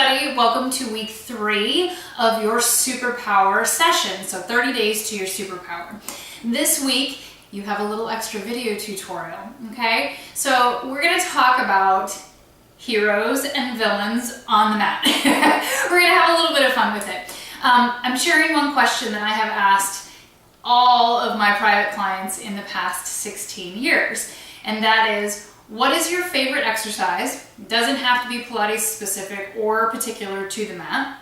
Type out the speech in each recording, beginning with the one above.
everybody, welcome to week 3 of your superpower session. So 30 days to your superpower. This week, you have a little extra video tutorial, okay? So we're gonna talk about heroes and villains on the mat. We're gonna have a little bit of fun with it. I'm sharing one question that I have asked all of my private clients in the past 16 years, and that is, what is your favorite exercise? It doesn't have to be Pilates specific or particular to the mat.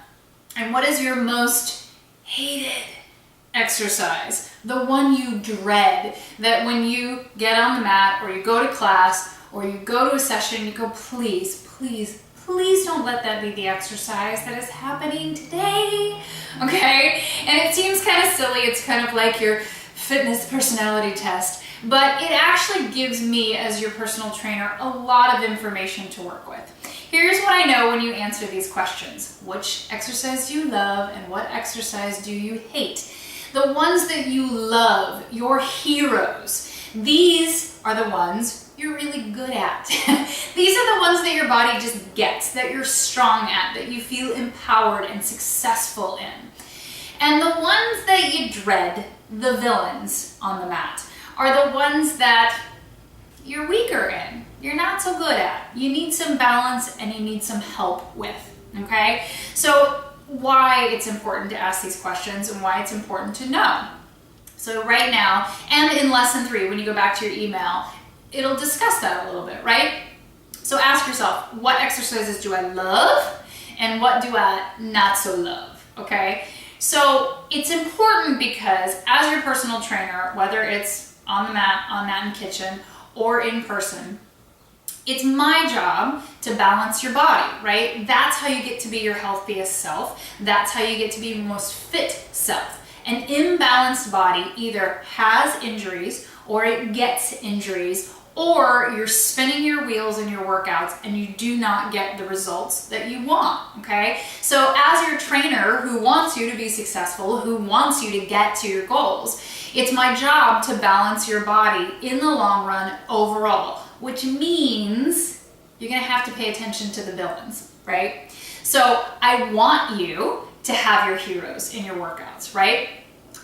And what is your most hated exercise? The one you dread, that when you get on the mat or you go to class or you go to a session, you go, please, please, please don't let that be the exercise that is happening today, okay? And it seems kind of silly. It's kind of like your fitness personality test. But it actually gives me, as your personal trainer, a lot of information to work with. Here's what I know when you answer these questions. Which exercise do you love and what exercise do you hate? The ones that you love, your heroes, these are the ones you're really good at. These are the ones that your body just gets, that you're strong at, that you feel empowered and successful in. And the ones that you dread, the villains on the mat, are the ones that you're weaker in, you're not so good at. You need some balance and you need some help with, okay? So why it's important to ask these questions and why it's important to know. So right now, and in lesson 3, when you go back to your email, it'll discuss that a little bit, right? So ask yourself, what exercises do I love and what do I not so love, okay? So it's important because as your personal trainer, whether it's on the mat in kitchen, or in person, it's my job to balance your body, right? That's how you get to be your healthiest self. That's how you get to be your most fit self. An imbalanced body either has injuries, or it gets injuries, or you're spinning your wheels in your workouts and you do not get the results that you want, okay? So as your trainer who wants you to be successful, who wants you to get to your goals, it's my job to balance your body in the long run overall, which means you're gonna have to pay attention to the villains, right? So I want you to have your heroes in your workouts, right?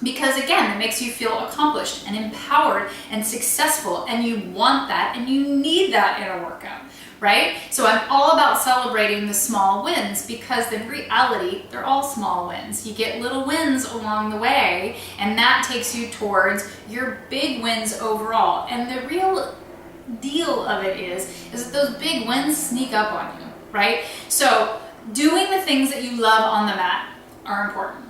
Because again, it makes you feel accomplished and empowered and successful, and you want that and you need that in a workout, right? So I'm all about celebrating the small wins, because in reality, they're all small wins. You get little wins along the way, and that takes you towards your big wins overall. And the real deal of it is that those big wins sneak up on you, right? So doing the things that you love on the mat are important.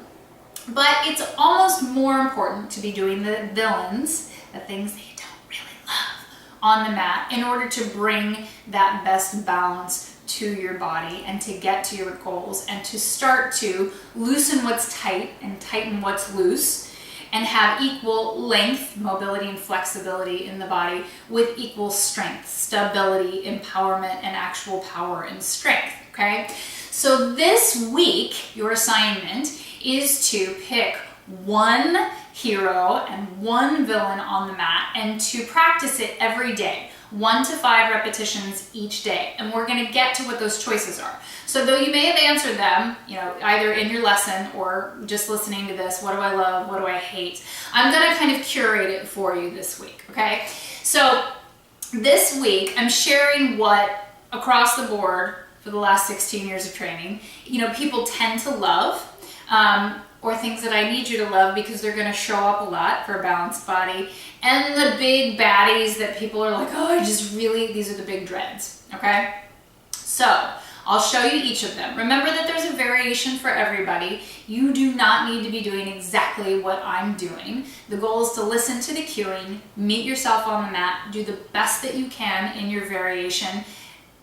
But it's almost more important to be doing the villains, the things that you don't really love, on the mat in order to bring that best balance to your body and to get to your goals and to start to loosen what's tight and tighten what's loose and have equal length, mobility, and flexibility in the body with equal strength, stability, empowerment, and actual power and strength, okay? So this week, your assignment is to pick one hero and one villain on the mat and to practice it every day, 1 to 5 repetitions each day. And we're gonna get to what those choices are. So though you may have answered them, either in your lesson or just listening to this, what do I love, what do I hate? I'm gonna kind of curate it for you this week, okay? So this week, I'm sharing what across the board for the last 16 years of training, people tend to love, or things that I need you to love because they're going to show up a lot for a balanced body, and the big baddies that people are like, oh, these are the big dreads, okay? So I'll show you each of them. Remember that there's a variation for everybody. You do not need to be doing exactly what I'm doing. The goal is to listen to the cueing, meet yourself on the mat, do the best that you can in your variation,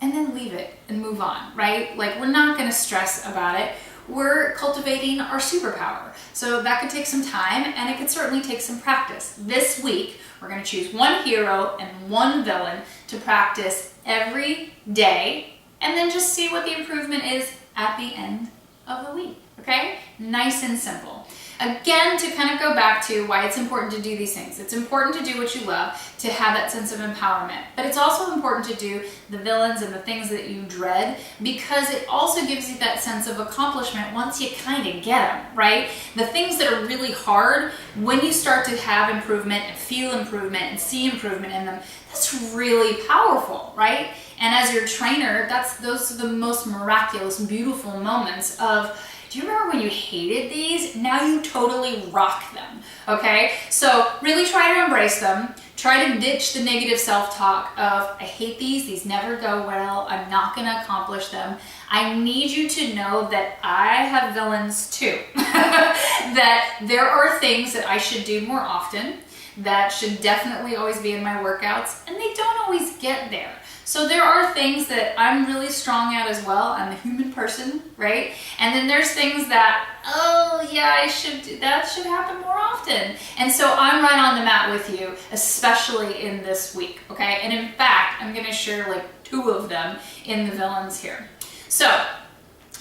and then leave it and move on, right? Like, we're not going to stress about it. We're cultivating our superpower. So that could take some time, and it could certainly take some practice. This week, we're going to choose one hero and one villain to practice every day, and then just see what the improvement is at the end of the week, okay? Nice and simple. Again, to kind of go back to why it's important to do these things. It's important to do what you love, to have that sense of empowerment. But it's also important to do the villains and the things that you dread, because it also gives you that sense of accomplishment once you kind of get them, right? The things that are really hard, when you start to have improvement and feel improvement and see improvement in them, that's really powerful, right? And as your trainer, those are the most miraculous, beautiful moments of, do you remember when you hated these? Now you totally rock them, okay? So really try to embrace them. Try to ditch the negative self-talk of, I hate these never go well, I'm not gonna accomplish them. I need you to know that I have villains too. That there are things that I should do more often, that should definitely always be in my workouts, and they don't always get there. So there are things that I'm really strong at as well. I'm a human person, right? And then there's things that, oh yeah, that should happen more often. And so I'm right on the mat with you, especially in this week, okay? And in fact, I'm gonna share like 2 of them in the villains here. So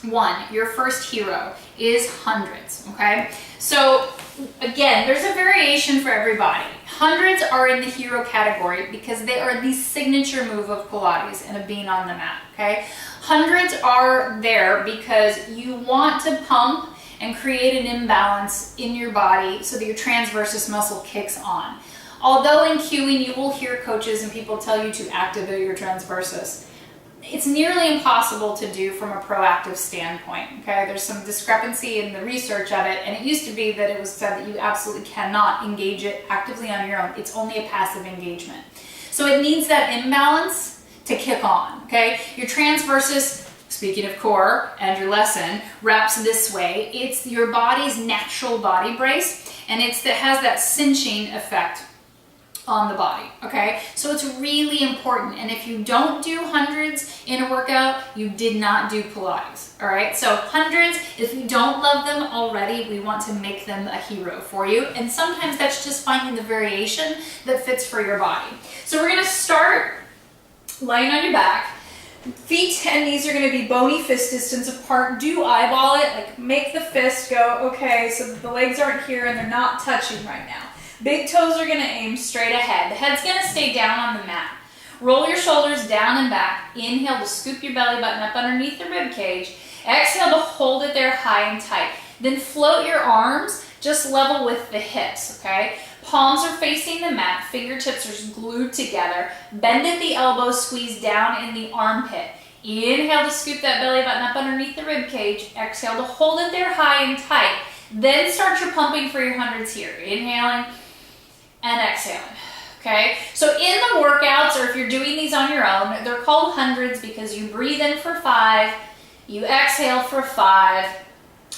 1, your first hero is hundreds, okay? So again, there's a variation for everybody. Hundreds are in the hero category because they are the signature move of Pilates and of being on the mat, okay? Hundreds are there because you want to pump and create an imbalance in your body so that your transversus muscle kicks on. Although in cueing you will hear coaches and people tell you to activate your transversus, it's nearly impossible to do from a proactive standpoint, okay? There's some discrepancy in the research of it, and it used to be that it was said that you absolutely cannot engage it actively on your own. It's only a passive engagement. So it needs that imbalance to kick on, okay? Your transversus, speaking of core and your lesson, wraps this way. It's your body's natural body brace, and it has that cinching effect on the body, okay? So it's really important. And if you don't do hundreds in a workout, you did not do Pilates, all right? So hundreds, if you don't love them already, we want to make them a hero for you. And sometimes that's just finding the variation that fits for your body. So we're gonna start laying on your back. Feet and knees are gonna be bony fist distance apart. Do eyeball it, like make the fist go, okay, so the legs aren't here and they're not touching right now. Big toes are gonna aim straight ahead. The head's gonna stay down on the mat. Roll your shoulders down and back. Inhale to scoop your belly button up underneath the rib cage. Exhale to hold it there high and tight. Then float your arms just level with the hips, okay? Palms are facing the mat. Fingertips are glued together. Bend at the elbows, squeeze down in the armpit. Inhale to scoop that belly button up underneath the rib cage. Exhale to hold it there high and tight. Then start your pumping for your hundreds here. Inhaling and exhaling, okay? So in the workouts, or if you're doing these on your own, they're called hundreds because you breathe in for 5, you exhale for 5,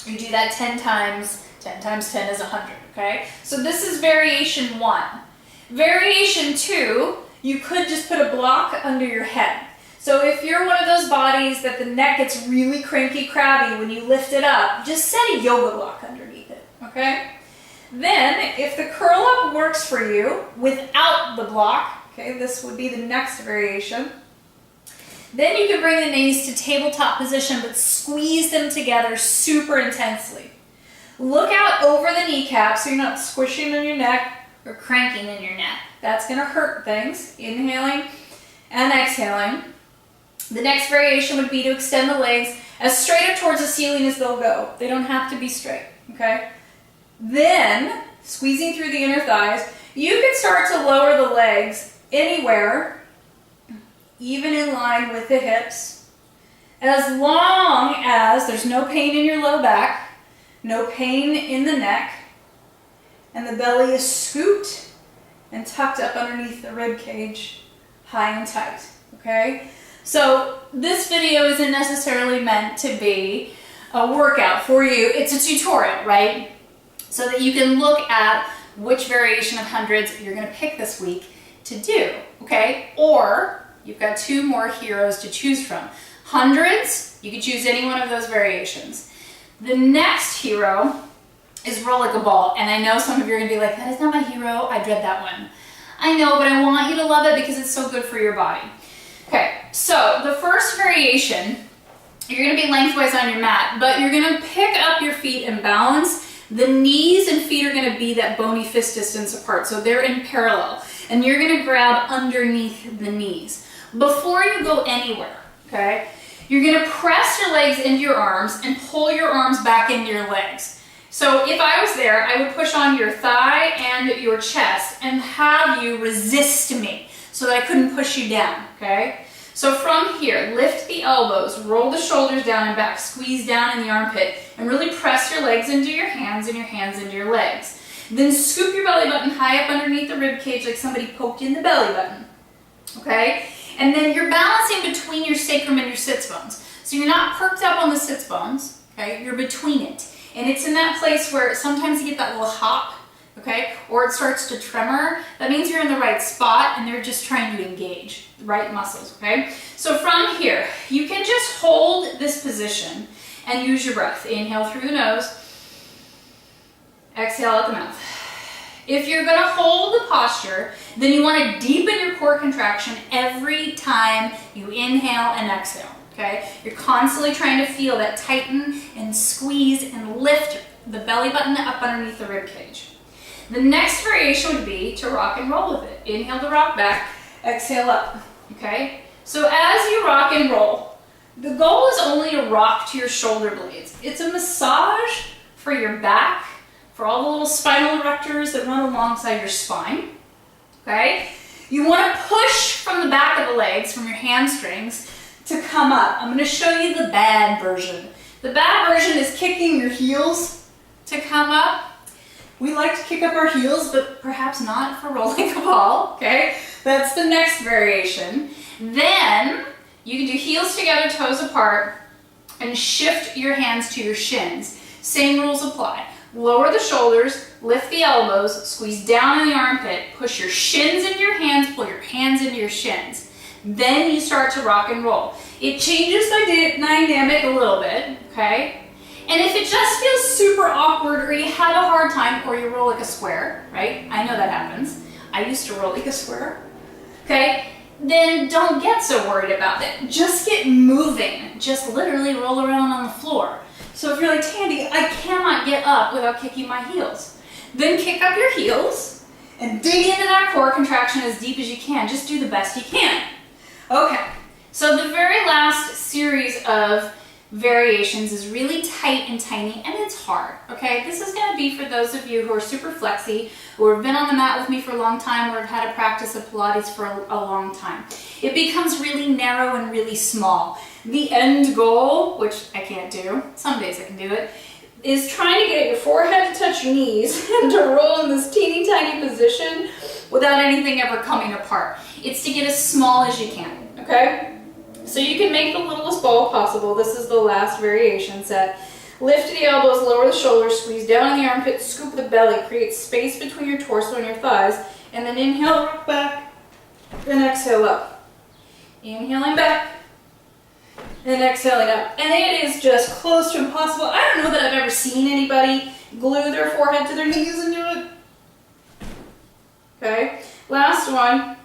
you do that 10 times, 10 times 10 is 100, okay? So this is variation 1. Variation 2, you could just put a block under your head. So if you're one of those bodies that the neck gets really cranky, crabby when you lift it up, just set a yoga block underneath it, okay? Then, if the curl up works for you without the block, okay, this would be the next variation, then you can bring the knees to tabletop position, but squeeze them together super intensely. Look out over the kneecap so you're not squishing in your neck or cranking in your neck. That's gonna hurt things. Inhaling and exhaling. The next variation would be to extend the legs as straight up towards the ceiling as they'll go. They don't have to be straight, okay? Then, squeezing through the inner thighs, you can start to lower the legs anywhere, even in line with the hips, as long as there's no pain in your low back, no pain in the neck, and the belly is scooped and tucked up underneath the rib cage, high and tight, okay? So this video isn't necessarily meant to be a workout for you. It's a tutorial, right? So that you can look at which variation of hundreds you're gonna pick this week to do, okay? Or you've got 2 more heroes to choose from. Hundreds, you can choose any one of those variations. The next hero is roll like a ball. And I know some of you are gonna be like, that is not my hero, I dread that one. I know, but I want you to love it because it's so good for your body. Okay, so the first variation, you're gonna be lengthwise on your mat, but you're gonna pick up your feet and balance The knees and feet are gonna be that bony fist distance apart, so they're in parallel. And you're gonna grab underneath the knees. Before you go anywhere, okay, you're gonna press your legs into your arms and pull your arms back into your legs. So if I was there, I would push on your thigh and your chest and have you resist me so that I couldn't push you down, okay? So from here, lift the elbows, roll the shoulders down and back, squeeze down in the armpit, and really press your legs into your hands and your hands into your legs. Then scoop your belly button high up underneath the rib cage like somebody poked in the belly button, okay? And then you're balancing between your sacrum and your sits bones. So you're not perked up on the sits bones, okay? You're between it. And it's in that place where sometimes you get that little hop, okay? Or it starts to tremor. That means you're in the right spot and they're just trying to engage the right muscles, okay? So from here, you can just hold this position and use your breath. Inhale through the nose, exhale out the mouth. If you're gonna hold the posture, then you wanna deepen your core contraction every time you inhale and exhale, okay? You're constantly trying to feel that tighten and squeeze and lift the belly button up underneath the rib cage. The next variation would be to rock and roll with it. Inhale to rock back, exhale up, okay? So as you rock and roll, the goal is only to rock to your shoulder blades. It's a massage for your back, for all the little spinal erectors that run alongside your spine, okay? You want to push from the back of the legs, from your hamstrings, to come up. I'm going to show you the bad version. The bad version is kicking your heels to come up. We like to kick up our heels, but perhaps not for rolling a ball, okay? That's the next variation. Then you can do heels together, toes apart, and shift your hands to your shins. Same rules apply. Lower the shoulders, lift the elbows, squeeze down in the armpit, push your shins into your hands, pull your hands into your shins. Then you start to rock and roll. It changes the dynamic a little bit, okay? And if it just feels super awkward or you have a hard time or you roll like a square, right? I know that happens. I used to roll like a square, okay? Then don't get so worried about it. Just get moving. Just literally roll around on the floor. So if you're like, Tandy, I cannot get up without kicking my heels. Then kick up your heels and dig into that core contraction as deep as you can. Just do the best you can. Okay, so the very last series of variations is really tight and tiny, and it's hard, okay? This is gonna be for those of you who are super flexy, or have been on the mat with me for a long time, or have had a practice of Pilates for a long time. It becomes really narrow and really small. The end goal, which I can't do, some days I can do it, is trying to get your forehead to touch your knees and to roll in this teeny tiny position without anything ever coming apart. It's to get as small as you can, okay? So you can make the littlest ball possible. This is the last variation set. Lift the elbows, lower the shoulders, squeeze down in the armpit, scoop the belly, create space between your torso and your thighs, and then inhale, rock back, and exhale up. Inhaling back, and exhaling up. And it is just close to impossible. I don't know that I've ever seen anybody glue their forehead to their knees and do it. Okay, last one,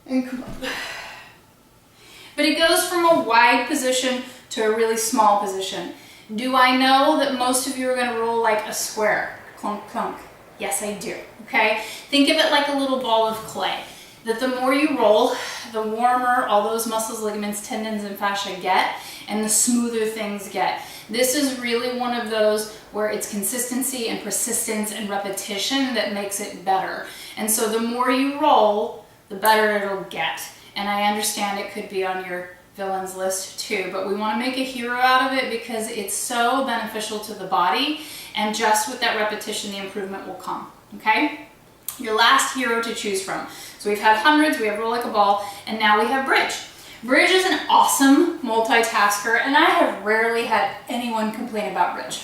and come up. But it goes from a wide position to a really small position. Do I know that most of you are gonna roll like a square? Clunk, clunk. Yes, I do, okay? Think of it like a little ball of clay. That the more you roll, the warmer all those muscles, ligaments, tendons, and fascia get, and the smoother things get. This is really one of those where it's consistency and persistence and repetition that makes it better. And so the more you roll, the better it'll get. And I understand it could be on your villains list too, but we want to make a hero out of it because it's so beneficial to the body, and just with that repetition, the improvement will come, okay? Your last hero to choose from. So we've had hundreds, we have roll like a ball, and now we have bridge. Bridge is an awesome multitasker, and I have rarely had anyone complain about bridge.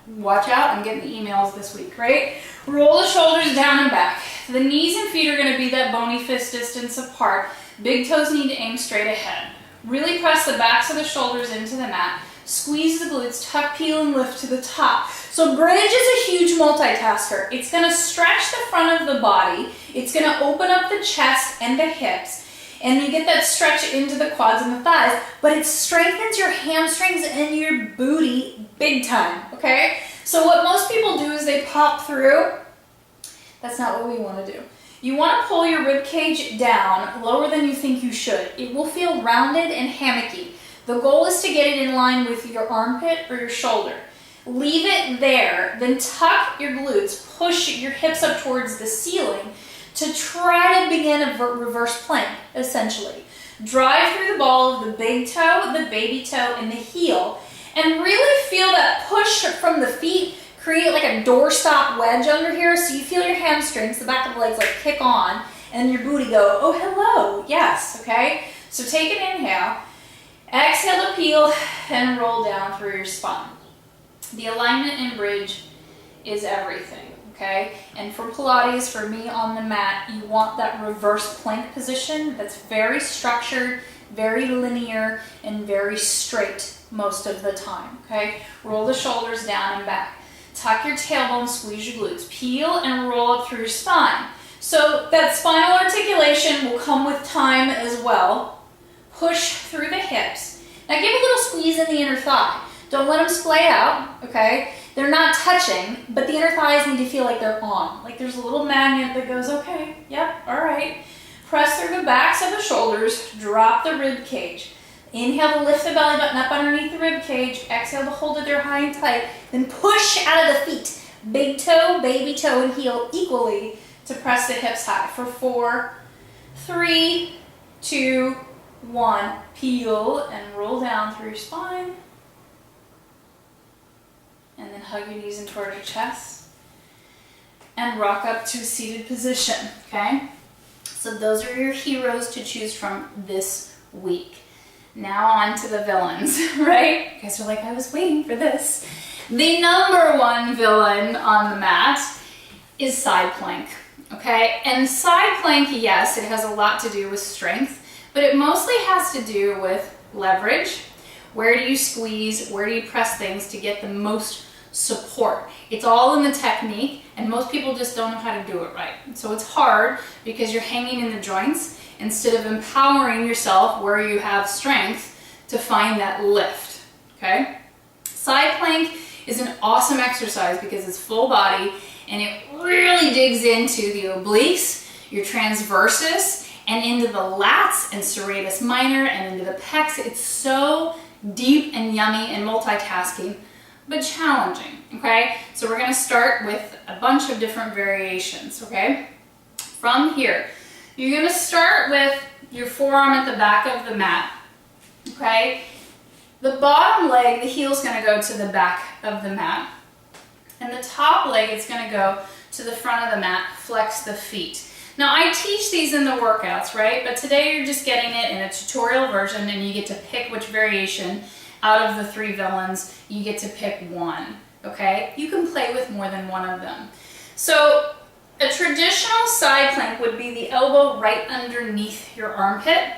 Watch out, I'm getting the emails this week, right? Roll the shoulders down and back. The knees and feet are going to be that bony fist distance apart. Big toes need to aim straight ahead. Really press the backs of the shoulders into the mat. Squeeze the glutes, tuck, peel, and lift to the top. So bridge is a huge multitasker. It's going to stretch the front of the body. It's going to open up the chest and the hips. And you get that stretch into the quads and the thighs, but it strengthens your hamstrings and your booty big time, okay? So what most people do is they pop through. That's not what we want to do. You want to pull your rib cage down lower than you think you should. It will feel rounded and hammocky. The goal is to get it in line with your armpit or your shoulder. Leave it there, then tuck your glutes, push your hips up towards the ceiling to try to begin a reverse plank, essentially. Drive through the ball of the big toe, the baby toe, and the heel, and really feel that push from the feet, create like a doorstop wedge under here, so you feel your hamstrings, the back of the legs like kick on, and your booty go, oh hello, yes, okay? So take an inhale, exhale to peel, and roll down through your spine. The alignment in bridge is everything, okay? And for Pilates, for me on the mat, you want that reverse plank position that's very structured, very linear, and very straight most of the time, okay? Roll the shoulders down and back. Tuck your tailbone, squeeze your glutes. Peel and roll up through your spine. So that spinal articulation will come with time as well. Push through the hips. Now give a little squeeze in the inner thigh. Don't let them splay out, okay? They're not touching, but the inner thighs need to feel like they're on. Like there's a little magnet that goes, okay, yep, all right. Press through the backs of the shoulders, drop the rib cage. Inhale to lift the belly button up underneath the rib cage. Exhale to hold it there high and tight. Then push out of the feet. Big toe, baby toe, and heel equally to press the hips high. For 4, 3, 2, 1. Peel and roll down through your spine. And then hug your knees in toward your chest. And rock up to a seated position, okay? So those are your heroes to choose from this week. Now on to the villains, right? You guys are like, I was waiting for this. The number one villain on the mat is side plank, okay? And side plank, yes, it has a lot to do with strength, but it mostly has to do with leverage. Where do you squeeze? Where do you press things to get the most support? It's all in the technique, and most people just don't know how to do it right. So it's hard because you're hanging in the joints instead of empowering yourself where you have strength to find that lift, okay? Side plank is an awesome exercise because it's full body and it really digs into the obliques, your transversus, and into the lats and serratus minor and into the pecs. It's so deep and yummy and multitasking, but challenging, okay? So we're gonna start with a bunch of different variations, okay? From here, you're gonna start with your forearm at the back of the mat, okay? The bottom leg, the heel's gonna go to the back of the mat, and the top leg is gonna go to the front of the mat, flex the feet. Now I teach these in the workouts, right? But today you're just getting it in a tutorial version and you get to pick which variation out of the 3 villains, you get to pick one, okay? You can play with more than one of them. So a traditional side plank would be the elbow right underneath your armpit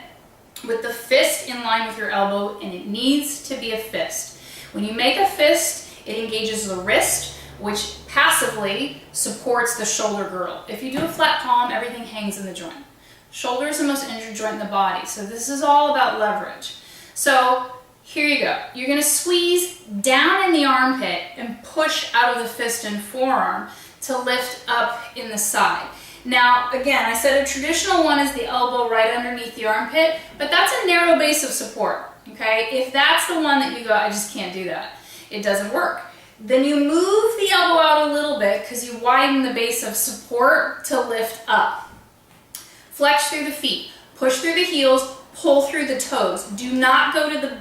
with the fist in line with your elbow, and it needs to be a fist. When you make a fist, it engages the wrist, which passively supports the shoulder girdle. If you do a flat palm, everything hangs in the joint. Shoulder is the most injured joint in the body, so this is all about leverage. So here you go. You're gonna squeeze down in the armpit and push out of the fist and forearm to lift up in the side. Now, again, I said a traditional one is the elbow right underneath the armpit, but that's a narrow base of support, okay? If that's the one that you go, I just can't do that, it doesn't work. Then you move the elbow out a little bit because you widen the base of support to lift up. Flex through the feet, push through the heels, pull through the toes. Do not go to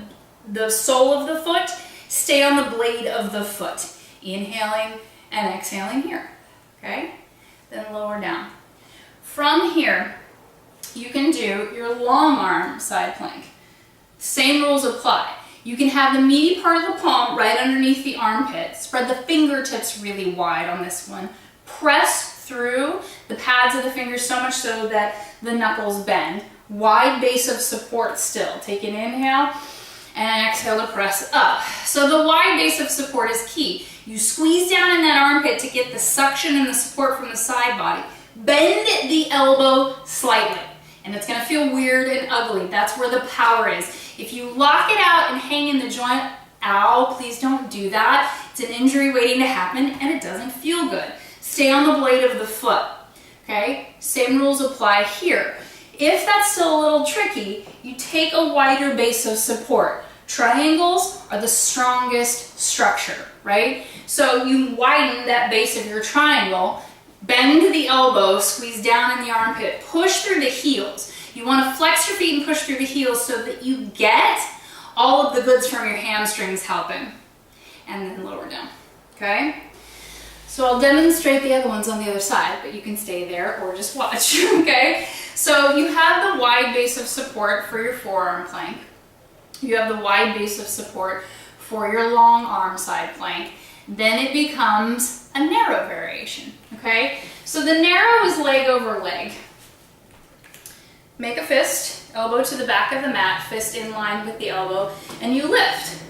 the sole of the foot, stay on the blade of the foot. Inhaling and exhaling here, okay? Then lower down. From here, you can do your long arm side plank. Same rules apply. You can have the meaty part of the palm right underneath the armpit. Spread the fingertips really wide on this one. Press through the pads of the fingers so much so that the knuckles bend. Wide base of support still. Take an inhale and exhale to press up. So the wide base of support is key. You squeeze down in that armpit to get the suction and the support from the side body. Bend the elbow slightly, and it's gonna feel weird and ugly. That's where the power is. If you lock it out and hang in the joint, ow, please don't do that. It's an injury waiting to happen and it doesn't feel good. Stay on the blade of the foot, okay? Same rules apply here. If that's still a little tricky, you take a wider base of support. Triangles are the strongest structure, right? So you widen that base of your triangle, bend the elbow, squeeze down in the armpit, push through the heels. You want to flex your feet and push through the heels so that you get all of the goods from your hamstrings helping. And then lower down, okay? So I'll demonstrate the other ones on the other side, but you can stay there or just watch, okay? So you have the wide base of support for your forearm plank. You have the wide base of support for your long arm side plank. Then it becomes a narrow variation, okay? So the narrow is leg over leg. Make a fist, elbow to the back of the mat, fist in line with the elbow, and you lift.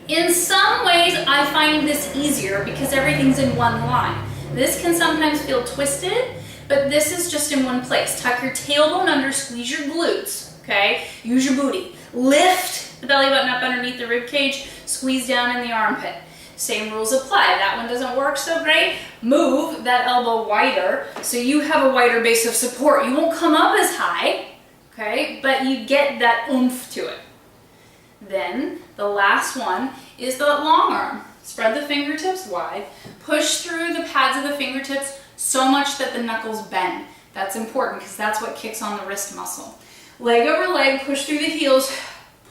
In some ways, I find this easier because everything's in one line. This can sometimes feel twisted, but this is just in one place. Tuck your tailbone under, squeeze your glutes, okay? Use your booty. Lift the belly button up underneath the rib cage, squeeze down in the armpit. Same rules apply. That one doesn't work so great. Move that elbow wider so you have a wider base of support. You won't come up as high, okay, but you get that oomph to it. Then the last one is the long arm. Spread the fingertips wide. Push through the pads of the fingertips so much that the knuckles bend. That's important because that's what kicks on the wrist muscle. Leg over leg, push through the heels,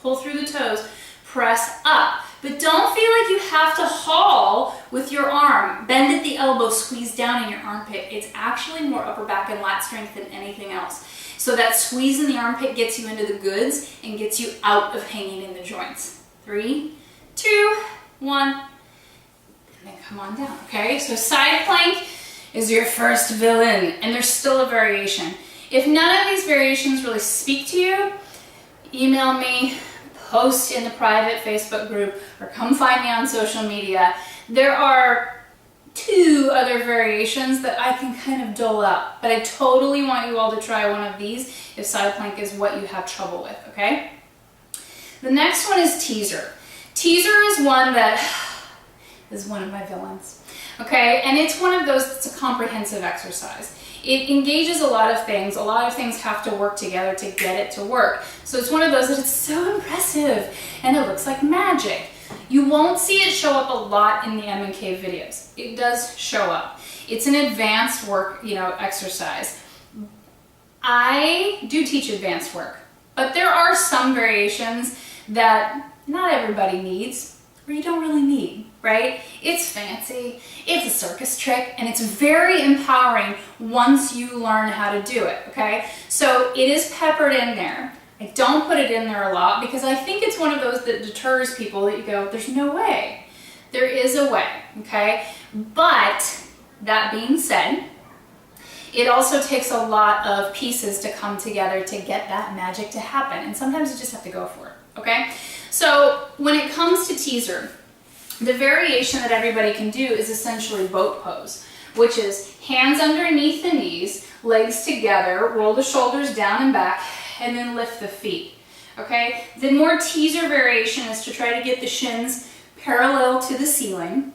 pull through the toes, press up. But don't feel like you have to haul with your arm. Bend at the elbow, squeeze down in your armpit. It's actually more upper back and lat strength than anything else. So that squeeze in the armpit gets you into the goods and gets you out of hanging in the joints. 3, 2, 1, and then come on down, okay? So side plank is your first villain, and there's still a variation. If none of these variations really speak to you, email me, post in the private Facebook group, or come find me on social media. There are 2 other variations that I can kind of dole out, but I totally want you all to try one of these if side plank is what you have trouble with, okay? The next one is teaser. Teaser is one that is one of my villains, okay? And it's one of those that's a comprehensive exercise. It engages a lot of things. A lot of things have to work together to get it to work. So it's one of those that it's so impressive and it looks like magic. You won't see it show up a lot in the M&K videos. It does show up. It's an advanced work, exercise. I do teach advanced work, but there are some variations that not everybody needs, or you don't really need, right? It's fancy, it's a circus trick, and it's very empowering once you learn how to do it, okay? So it is peppered in there. I don't put it in there a lot because I think it's one of those that deters people that you go, there's no way. There is a way, okay? But that being said, it also takes a lot of pieces to come together to get that magic to happen. And sometimes you just have to go for it, okay? So when it comes to teaser, the variation that everybody can do is essentially boat pose, which is hands underneath the knees, legs together, roll the shoulders down and back, and then lift the feet, okay? The more teaser variation is to try to get the shins parallel to the ceiling,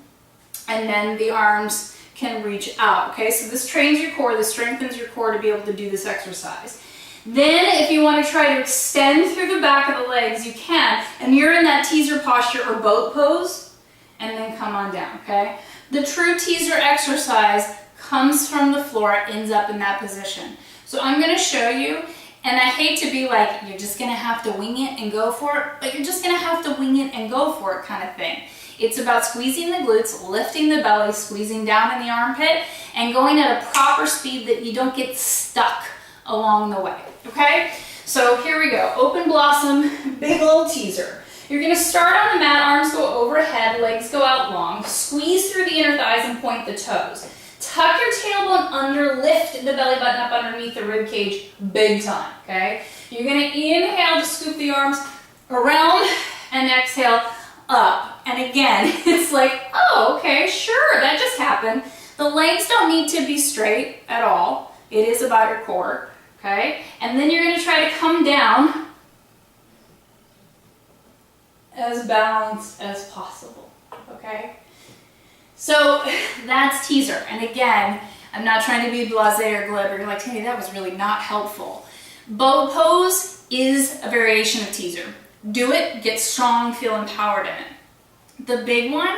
and then the arms can reach out, okay? So this trains your core, this strengthens your core to be able to do this exercise. Then if you want to try to extend through the back of the legs, you can, and you're in that teaser posture or boat pose, and then come on down, okay? The true teaser exercise comes from the floor, ends up in that position. So I'm going to show you, and I hate to be like, you're just going to have to wing it and go for it, but you're just going to have to wing it and go for it kind of thing. It's about squeezing the glutes, lifting the belly, squeezing down in the armpit, and going at a proper speed that you don't get stuck along the way, okay? So here we go, open blossom, big old teaser. You're gonna start on the mat, arms go overhead, legs go out long, squeeze through the inner thighs and point the toes. Tuck your tailbone under, lift the belly button up underneath the rib cage, big time, okay? You're gonna inhale to scoop the arms around and exhale up. And again, it's like, oh, okay, sure, that just happened. The legs don't need to be straight at all. It is about your core, okay? And then you're gonna try to come down as balanced as possible, okay? So that's teaser. And again, I'm not trying to be blasé or glib, or you're like, Tandy, that was really not helpful. Bow pose is a variation of teaser. Do it, get strong, feel empowered in it. The big one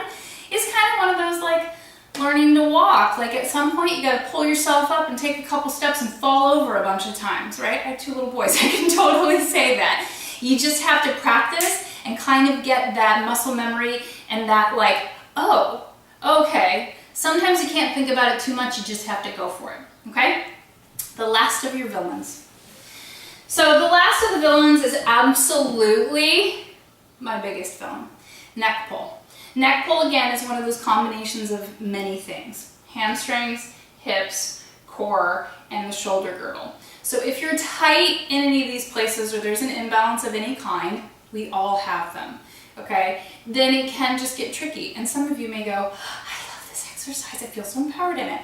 is kind of one of those like learning to walk. Like at some point you gotta pull yourself up and take a couple steps and fall over a bunch of times, right? I have 2 little boys, I can totally say that. You just have to practice and kind of get that muscle memory and that like, oh, okay. Sometimes you can't think about it too much, you just have to go for it, okay? The last of your villains. So the last of the villains is absolutely my biggest villain, neck pull. Neck pull, again, is one of those combinations of many things. Hamstrings, hips, core, and the shoulder girdle. So if you're tight in any of these places or there's an imbalance of any kind, we all have them, okay? Then it can just get tricky. And some of you may go, I love this exercise, I feel so empowered in it.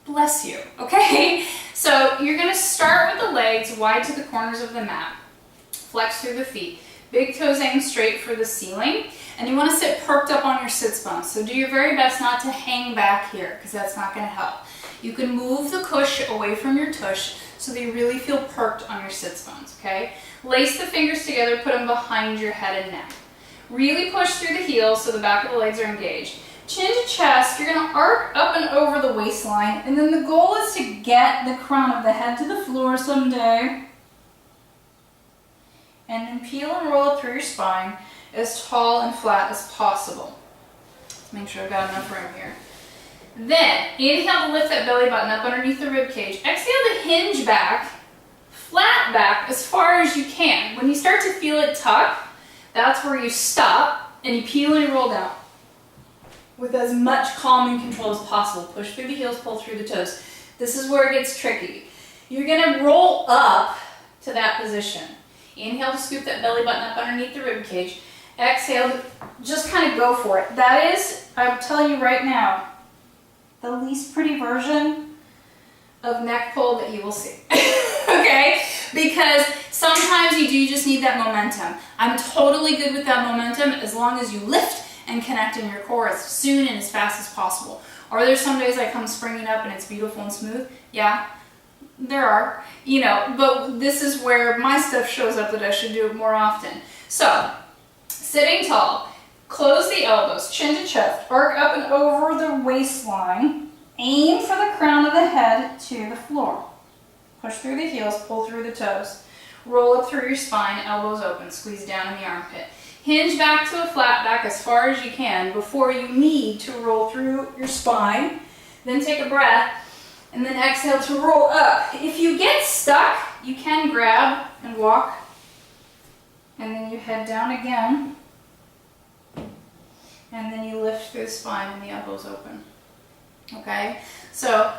Bless you, okay? So you're gonna start with the legs wide to the corners of the mat. Flex through the feet. Big toes aim straight for the ceiling. And you wanna sit perked up on your sits bones. So do your very best not to hang back here, because that's not gonna help. You can move the cush away from your tush so that you really feel perked on your sits bones, okay? Lace the fingers together, put them behind your head and neck. Really push through the heels so the back of the legs are engaged. Chin to chest, you're gonna arc up and over the waistline, and then the goal is to get the crown of the head to the floor someday. And then peel and roll up through your spine as tall and flat as possible. Let's make sure I've got enough room here. Then, inhale to lift that belly button up underneath the rib cage. Exhale to hinge back, flat back as far as you can. When you start to feel it tuck, that's where you stop and you peel and you roll down. With as much calm and control as possible. Push through the heels, pull through the toes. This is where it gets tricky. You're gonna roll up to that position. Inhale to scoop that belly button up underneath the rib cage. Exhale to just kind of go for it. That is, I'm telling you right now, the least pretty version of neck pull that you will see. Okay? Because sometimes you do just need that momentum. I'm totally good with that momentum as long as you lift and connect in your core as soon and as fast as possible. Or there's some days I come springing up and it's beautiful and smooth. Yeah, there are, you know, but this is where my stuff shows up that I should do it more often. So, sitting tall, close the elbows, chin to chest, arc up and over the waistline, aim for the crown of the head to the floor. Push through the heels, pull through the toes. Roll up through your spine, elbows open, squeeze down in the armpit. Hinge back to a flat back as far as you can before you need to roll through your spine. Then take a breath and then exhale to roll up. If you get stuck, you can grab and walk. And then you head down again. And then you lift through the spine and the elbows open. Okay? So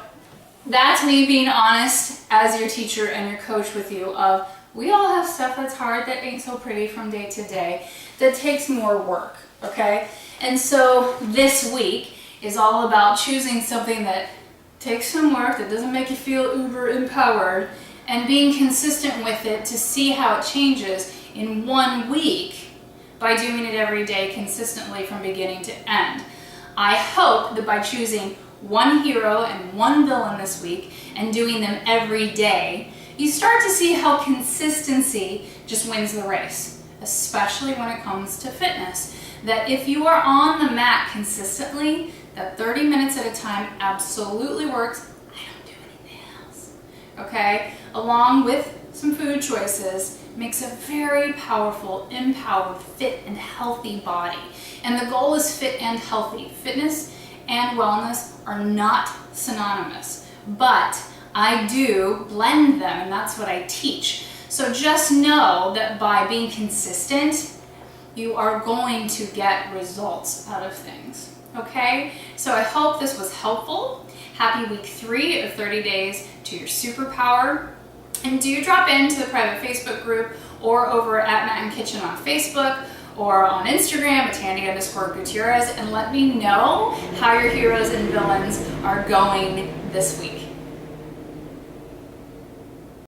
that's me being honest as your teacher and your coach with you of we all have stuff that's hard that ain't so pretty from day to day that takes more work, okay? And so this week is all about choosing something that takes some work, that doesn't make you feel uber empowered, and being consistent with it to see how it changes in 1 week by doing it every day consistently from beginning to end. I hope that by choosing one hero and one villain this week and doing them every day, you start to see how consistency just wins the race, especially when it comes to fitness. That if you are on the mat consistently, that 30 minutes at a time absolutely works. I don't do anything else, okay? Along with some food choices, makes a very powerful, empowered, fit, and healthy body. And the goal is fit and healthy. Fitness and wellness are not synonymous, but I do blend them, and that's what I teach. So just know that by being consistent, you are going to get results out of things, okay? So I hope this was helpful. Happy week 3 of 30 days to your superpower. And do drop into the private Facebook group or over at Mat and Kitchen on Facebook or on Instagram at Tandy_Gutierrez and let me know how your heroes and villains are going this week.